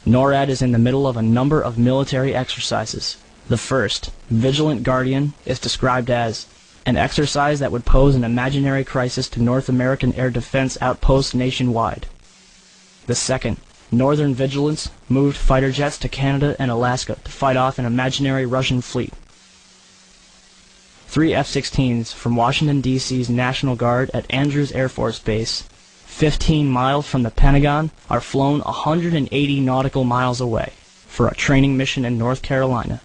NORAD is in the middle of a number of military exercises. The first, Vigilant Guardian, is described as an exercise that would pose an imaginary crisis to North American air defense outposts nationwide. The second, Northern Vigilance, moved fighter jets to Canada and Alaska to fight off an imaginary Russian fleet. 3 F-16s from Washington, D.C.'s National Guard at Andrews Air Force Base, 15 miles from the Pentagon, are flown 180 nautical miles away for a training mission in North Carolina.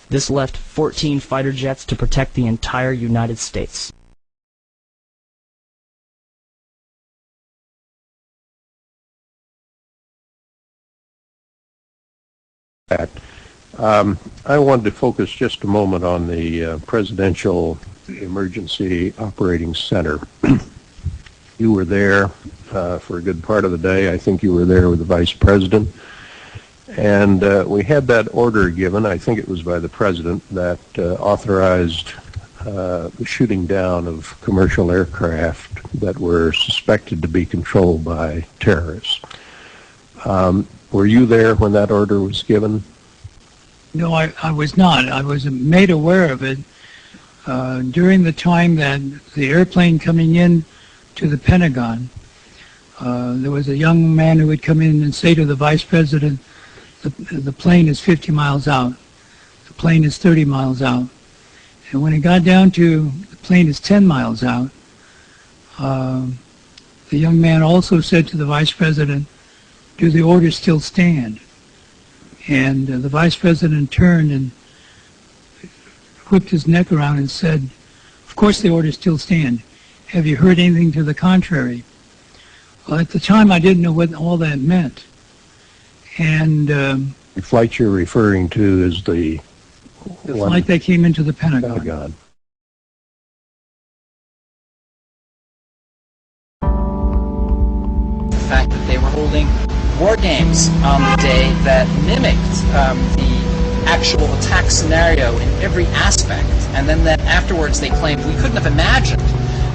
This left 14 fighter jets to protect the entire United States. I wanted to focus just a moment on the Presidential Emergency Operating Center. You were there for a good part of the day. I think you were there with the Vice President. And we had that order given, I think it was by the President, that authorized the shooting down of commercial aircraft that were suspected to be controlled by terrorists. Were you there when that order was given? No, I was not. I was made aware of it during the time that the airplane coming in to the Pentagon. There was a young man who would come in and say to the Vice President, the plane is 50 miles out. The plane is 30 miles out. And when it got down to the plane is 10 miles out, the young man also said to the Vice President, do the orders still stand? And the Vice President turned and whipped his neck around and said, of course the orders still stand. Have you heard anything to the contrary? Well, at the time I didn't know what all that meant. And the flight you're referring to is the flight that came into the Pentagon. The fact that they were holding war games on the day that mimicked the actual attack scenario in every aspect, and then that afterwards they claimed we couldn't have imagined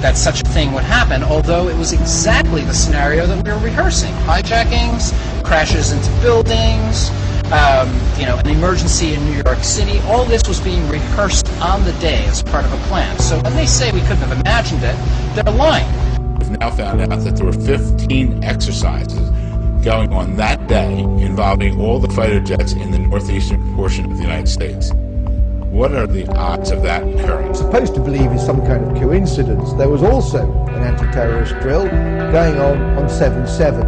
that such a thing would happen, although it was exactly the scenario that we were rehearsing. Hijackings, crashes into buildings, an emergency in New York City, all this was being rehearsed on the day as part of a plan. So when they say we couldn't have imagined it, they're lying. We've now found out that there were 15 exercises going on that day involving all the fighter jets in the northeastern portion of the United States. What are the odds of that occurring? Supposed to believe is some kind of coincidence. There was also an anti-terrorist drill going on 7/7.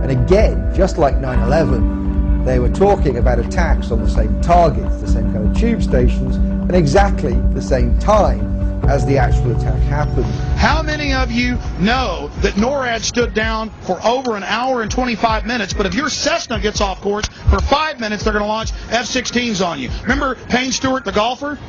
And again, just like 9/11, they were talking about attacks on the same targets, the same kind of tube stations, and exactly the same time as the actual attack happened. How many of you know that NORAD stood down for over an hour and 25 minutes, but if your Cessna gets off course for 5 minutes, they're going to launch F-16s on you? Remember Payne Stewart, the golfer?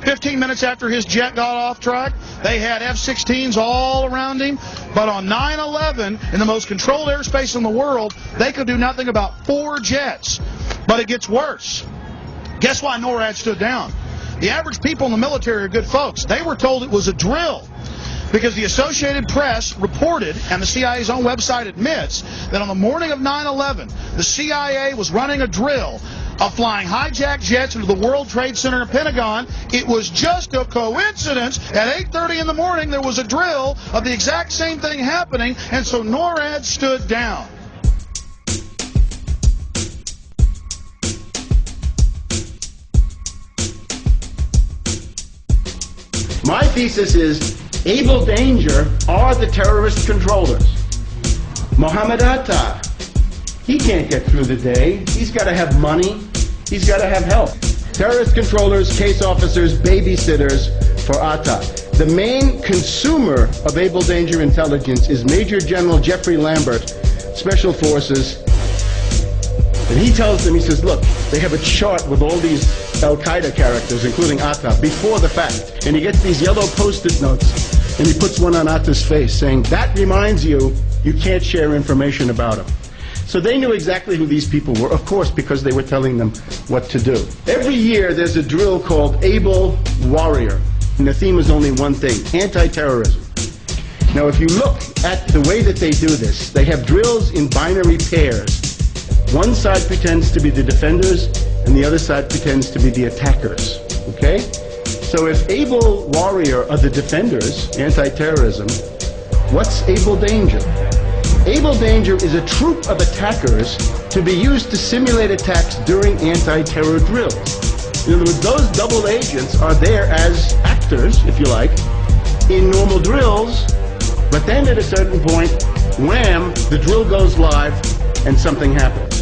15 minutes after his jet got off track, they had F-16s all around him. But on 9/11, in the most controlled airspace in the world, they could do nothing about 4 jets. But it gets worse. Guess why NORAD stood down? The average people in the military are good folks. They were told it was a drill because the Associated Press reported, and the CIA's own website admits, that on the morning of 9/11, the CIA was running a drill of flying hijacked jets into the World Trade Center and Pentagon. It was just a coincidence. At 8:30 in the morning, there was a drill of the exact same thing happening, and so NORAD stood down. My thesis is Abel Danger are the terrorist controllers. Mohammed Atta, He can't get through the day. He's got to have money. He's got to have help. Terrorist controllers, case officers, babysitters for Atta. The main consumer of Able Danger intelligence is Major General Jeffrey Lambert, Special Forces. And he tells them, he says, look, they have a chart with all these Al-Qaeda characters, including Atta, before the fact. And he gets these yellow Post-it notes, and he puts one on Atta's face, saying, that reminds you, you can't share information about him. So they knew exactly who these people were, of course, because they were telling them what to do. Every year there's a drill called Able Warrior, and the theme is only one thing, anti-terrorism. Now if you look at the way that they do this, they have drills in binary pairs. One side pretends to be the defenders, and the other side pretends to be the attackers, okay? So if Able Warrior are the defenders, anti-terrorism, what's Able Danger? Able Danger is a troop of attackers to be used to simulate attacks during anti-terror drills. In other words, those double agents are there as actors, if you like, in normal drills, but then at a certain point, wham, the drill goes live and something happens.